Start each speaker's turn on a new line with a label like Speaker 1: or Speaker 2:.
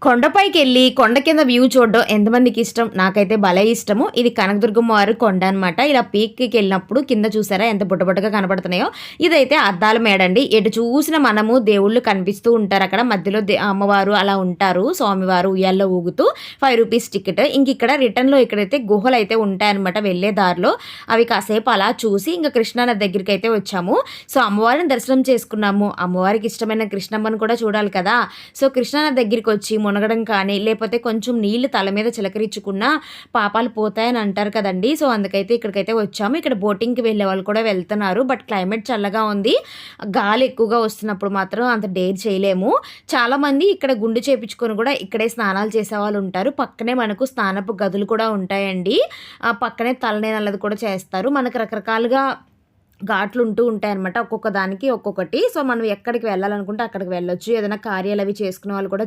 Speaker 1: కొండపైకి వెళ్ళి కొండ కింద వ్యూ చూడడం ఎంతమందికి ఇష్టం? నాకైతే భలే ఇష్టము. ఇది కనకదుర్గమ్మ వారి కొండ అనమాట. ఇలా పీక్‌కి వెళ్ళినప్పుడు కింద చూసారా ఎంత బుట్ట బుట్టగా కనపడుతున్నాయో? ఇదైతే అద్దాల మేడ అండి. ఎటు చూసినా మనము దేవుళ్ళు కనిపిస్తూ ఉంటారు అక్కడ. మధ్యలో అమ్మవారు అలా ఉంటారు. స్వామివారు ఉయ్యాల్లో ఊగుతూ రూ. 5 టికెట్. ఇంక ఇక్కడ రిటర్న్‌లో ఇక్కడైతే గుహలైతే ఉంటాయన్నమాట వెళ్ళే దారిలో. అవి కాసేపు అలా చూసి ఇంక కృష్ణానది దగ్గరికైతే వచ్చాము. సో, అమ్మవారిని దర్శనం చేసుకున్నాము. అమ్మవారికి ఇష్టమైన కృష్ణమ్మని కూడా చూడాలి కదా! సో, కృష్ణానది దగ్గరికొచ్చి మునగడం కానీ, లేపోతే కొంచెం నీళ్లు తల మీద చిలకరించుకున్నా పాపాలు పోతాయని అంటారు కదండీ! సో, అందుకైతే ఇక్కడికైతే వచ్చాము. ఇక్కడ బోటింగ్‌కి వెళ్ళే వాళ్ళు కూడా వెళ్తున్నారు. బట్ క్లైమేట్ చల్లగా ఉంది. గాలి ఎక్కువగా వస్తున్నప్పుడు మాత్రం అంత డేర్ చేయలేము. చాలామంది ఇక్కడ గుండు చేపించుకొని కూడా ఇక్కడే స్నానాలు చేసేవాళ్ళు ఉంటారు. పక్కనే మనకు స్నానపు గదులు కూడా ఉంటాయండి. పక్కనే తలనేనల్లది కూడా చేస్తారు. మనకు రకరకాలుగా ఘాట్లు ఉంటూ ఉంటాయన్నమాట. ఒక్కొక్క దానికి ఒక్కొక్కటి. సో, మనం ఎక్కడికి వెళ్ళాలనుకుంటే అక్కడికి వెళ్ళొచ్చు. ఏదైనా కార్యాలవి చేసుకునే వాళ్ళు కూడా